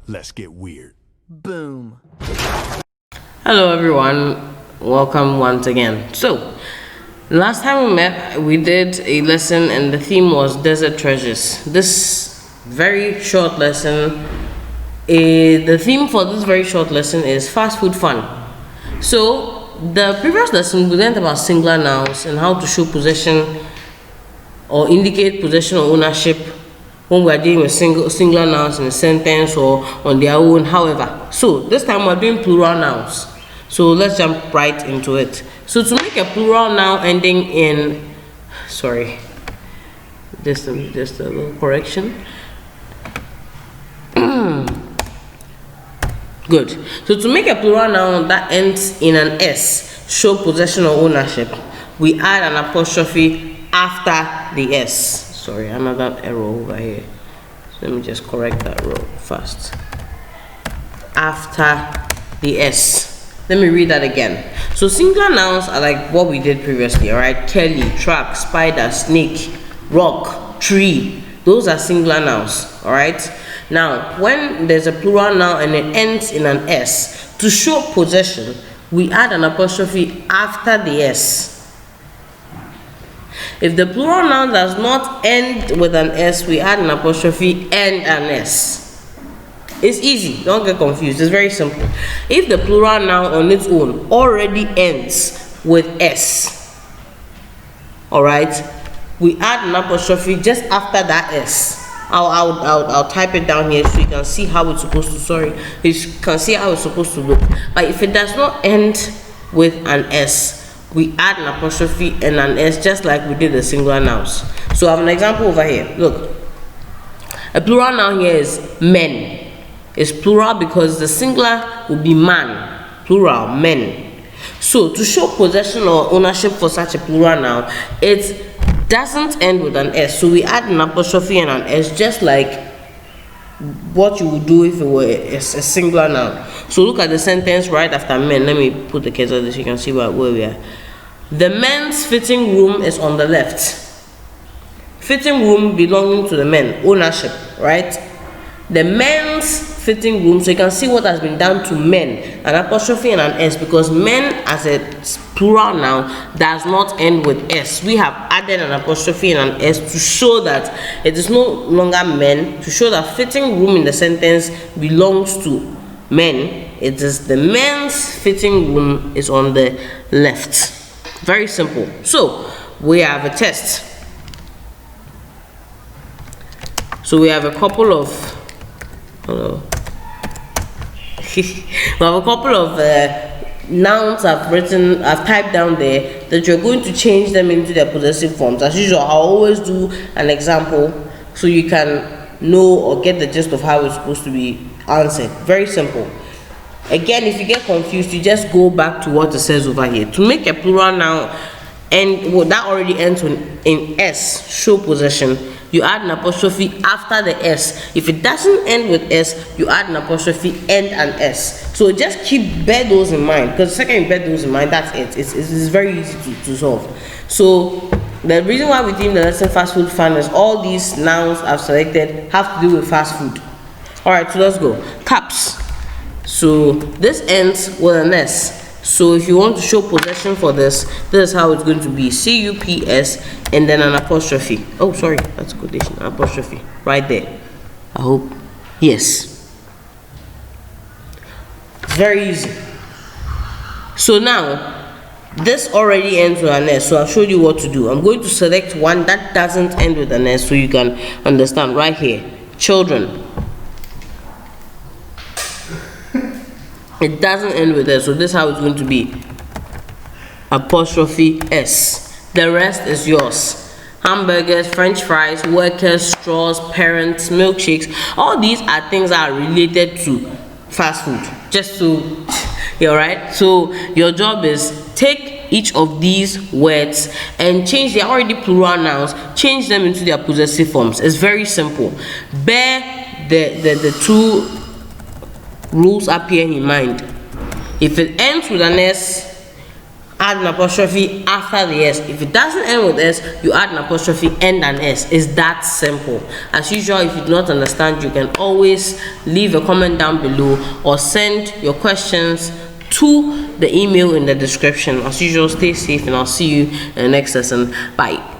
Let's get weird. Boom. Hello everyone, welcome once again. So, last time we met, we did a lesson and the theme was desert treasures. This very short lesson, the theme for this very short lesson is fast food fun. So, the previous lesson we learned about singular nouns and how to show possession or indicate possession or ownership when we are dealing with singular nouns in a sentence or on their own, however. So this time we're doing plural nouns. So let's jump right into it. So to make a plural noun ending in, sorry, just a little correction. Good. So to make a plural noun that ends in an S, show possession or ownership, we add an apostrophe after the S. Sorry, another error over here. So let me just correct that row first. After the S. Let me read that again. So singular nouns are like what we did previously, alright? Kelly, truck, spider, snake, rock, tree. Those are singular nouns, alright? Now, when there's a plural noun and it ends in an S, to show possession, we add an apostrophe after the S. If the plural noun does not end with an S, we add an apostrophe and an S. It's easy, don't get confused, it's very simple. If the plural noun on its own already ends with S, alright, we add an apostrophe just after that S. I'll type it down here so you can see how it's supposed to, you can see how it's supposed to look. But if it does not end with an S, we add an apostrophe and an S just like we did the singular nouns. So I have an example over here. Look, a plural noun here is men. It's plural because the singular will be man, plural, men. So to show possession or ownership for such a plural noun, it doesn't end with an S. So we add an apostrophe and an S just like what you would do if it were a singular noun. So look at the sentence right after men. Let me put the case of this so you can see where we are. The men's fitting room is on the left. Fitting room belonging to the men, ownership, right? The men's fitting room, so you can see what has been done to men, an apostrophe and an S, because men as a plural noun does not end with S. We have added an apostrophe and an S to show that it is no longer men, to show that fitting room in the sentence belongs to men. It is the men's fitting room is on the left. Very simple. So we have a test. So we have a couple of we have a couple of nouns I've typed down there that you're going to change them into their possessive forms. As usual, I'll always do an example so you can know or get the gist of how it's supposed to be answered. Very simple. Again, if you get confused, you just go back to what it says over here. To make a plural noun and that already ends in S, show possession, you add an apostrophe after the S. If it doesn't end with S, you add an apostrophe and an S. So just bear those in mind, because the second you bear those in mind, that's it. It's very easy to solve. So the reason why we deem the lesson fast food fun is all these nouns I've selected have to do with fast food. Alright, so let's go. Cups. So this ends with an S. So if you want to show possession for this is how it's going to be. C-U-P-S and then an apostrophe. Oh, sorry, that's quotation. Apostrophe right there. I hope. Yes. It's very easy. So now, this already ends with an S. So I've showed you what to do. I'm going to select one that doesn't end with an S so you can understand right here. Children. It doesn't end with S, so this is how it's going to be. Apostrophe S. The rest is yours. Hamburgers, French fries, workers, straws, parents, milkshakes. All these are things that are related to fast food. Just so you're right. So your job is take each of these words and change. They're already plural nouns. Change them into their possessive forms. It's very simple. Bear the two rules up here in mind. If it ends with an S, add an apostrophe after the S. If it doesn't end with S, you add an apostrophe and an S. It's that simple. As usual, if you do not understand, you can always leave a comment down below or send your questions to the email in the description. As usual, stay safe and I'll see you in the next lesson. Bye.